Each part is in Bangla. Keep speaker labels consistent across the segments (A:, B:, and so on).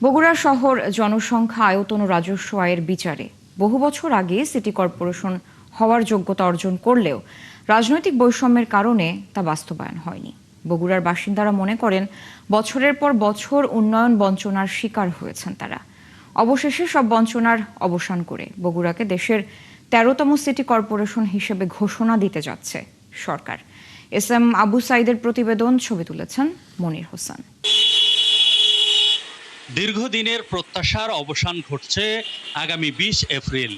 A: বগুড়া শহর জনসংখ্যা, আয়তন ও রাজস্ব আয়ের বিচারে বহু বছর আগে সিটি কর্পোরেশন হওয়ার যোগ্যতা অর্জন করলেও রাজনৈতিক বৈষম্যের কারণে তা বাস্তবায়ন হয়নি। বগুড়ার বাসিন্দারা মনে করেন, বছরের পর বছর উন্নয়ন বঞ্চনার শিকার হয়েছেন তারা। অবশেষে সব বঞ্চনার অবসান করে বগুড়াকে দেশের ১৩তম সিটি কর্পোরেশন হিসেবে ঘোষণা দিতে যাচ্ছে সরকার। এস এম আবু সাইদের প্রতিবেদন, ছবি তুলেছেন মনির হোসেন।
B: দীর্ঘদিনের প্রত্যাশার অবসান ঘটছে আগামী ২০ এপ্রিল।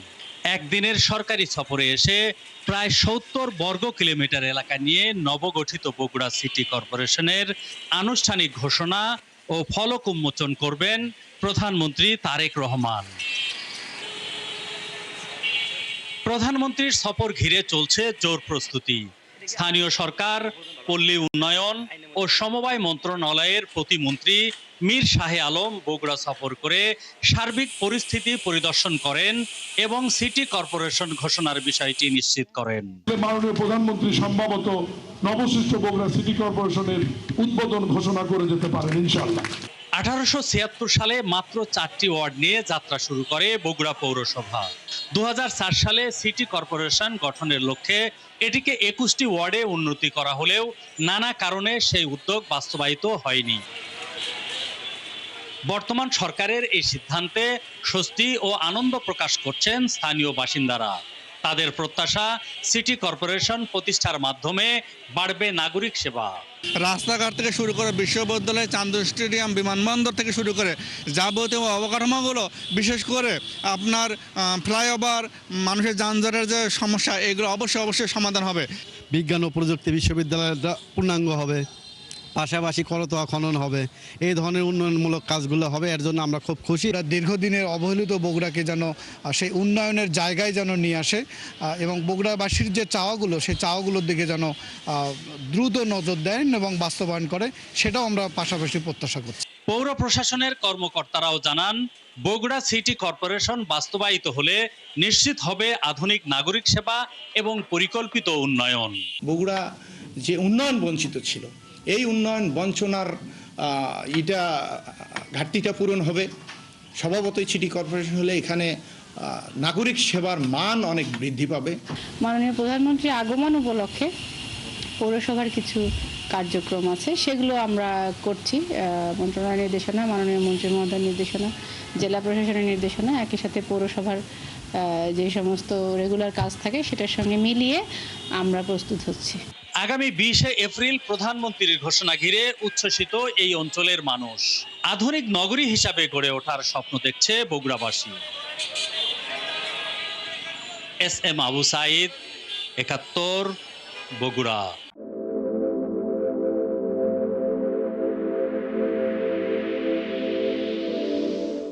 B: একদিনের সরকারি সফরে এসে প্রায় ৭০ বর্গ কিলোমিটার এলাকা নিয়ে নবগঠিত বগুড়া সিটি কর্পোরেশনের আনুষ্ঠানিক ঘোষণা ও ফলক উন্মোচন করবেন প্রধানমন্ত্রী তারেক রহমান। প্রধানমন্ত্রীর সফর ঘিরে চলছে জোর প্রস্তুতি। স্থানীয় সরকার, পল্লী উন্নয়ন ও সমবায় মন্ত্রণালয়ের প্রতিমন্ত্রী মীর শাহে আলম বগুড়া সফর করে সার্বিক পরিস্থিতি পরিদর্শন করেন এবং সিটি কর্পোরেশন ঘোষণার বিষয়টি নিশ্চিত করেন।
C: মাননীয় প্রধানমন্ত্রী সম্ভবত নবসৃষ্ট বগুড়া সিটি কর্পোরেশনের উদ্বোধন ঘোষণা করে যেতে পারেন ইনশাআল্লাহ।
B: 1876 সালে মাত্র 4টি ওয়ার্ড নিয়ে যাত্রা শুরু করে বগুড়া পৌরসভা। 2004 সালে সিটি কর্পোরেশন গঠনের লক্ষ্যে এটিকে 21টি ওয়ার্ডে উন্নতি করা হলেও নানা কারণে সেই উদ্যোগ বাস্তবায়িত হয়নি। বর্তমান সরকারের এই সিদ্ধান্তে স্বস্তি ও আনন্দ প্রকাশ করছেন স্থানীয় বাসিন্দারা। তাদের প্রত্যাশা, সিটি কর্পোরেশন প্রতিষ্ঠার মাধ্যমে বাড়বে নাগরিক সেবা।
D: রাস্তাঘাট থেকে শুরু করে বিশ্ববিদ্যালয়, চান্দু স্টেডিয়াম, বিমানবন্দর থেকে শুরু করে যাবতীয় অবকাঠামোগুলো, বিশেষ করে আপনার ফ্লাইওভার, মানুষের যানজটের যে সমস্যা, এগুলো অবশ্যই সমাধান হবে।
E: বিজ্ঞান ও প্রযুক্তি বিশ্ববিদ্যালয়টা পূর্ণাঙ্গ হবে, পাশাপাশি করতোয়া খনন হবে, এই ধরনের উন্নয়নমূলক কাজগুলো হবে। এর জন্য আমরা খুব খুশি।
D: দীর্ঘদিনের অবহেলিত বগুড়াকে যেন সেই উন্নয়নের জায়গায় যেন নিয়ে আসে এবং বগুড়াবাসীর যে চাওয়াগুলো, সেই চাওয়াগুলোর দিকে যেন দ্রুত নজর দেন এবং বাস্তবায়ন করে, সেটাও আমরা পাশাপাশি প্রত্যাশা করছি।
B: পৌর প্রশাসনের কর্মকর্তারাও জানান, বগুড়া সিটি কর্পোরেশন বাস্তবায়িত হলে নিশ্চিত হবে আধুনিক নাগরিক সেবা এবং পরিকল্পিত উন্নয়ন।
F: বগুড়া যে উন্নয়ন বঞ্চিত ছিল, এই উন্নয়ন বঞ্চনার ঘাটতিটা পূরণ হবে। স্বভাবতই সিটি কর্পোরেশন হলে এখানে নাগরিক সেবার মান অনেক বৃদ্ধি পাবে।
G: মাননীয় প্রধানমন্ত্রীর আগমন উপলক্ষে পৌরসভার কিছু কার্যক্রম আছে, সেগুলো আমরা করছি। মন্ত্রণালয়ের নির্দেশনা, মাননীয় মন্ত্রী মহোদয়ের নির্দেশনা, জেলা প্রশাসনের নির্দেশনা, একই সাথে পৌরসভার যে সমস্ত রেগুলার কাজ থাকে সেটার সঙ্গে মিলিয়ে আমরা প্রস্তুত হচ্ছি।
B: আগামী 20 এপ্রিল প্রধানমন্ত্রীর ঘোষণা ঘিরে উচ্ছ্বসিত এই অঞ্চলের মানুষ। আধুনিক নগরী হিসাবে গড়ে ওঠার স্বপ্ন দেখছে বগুড়াবাসী। S M Abu Sayeed, 71, Bogura.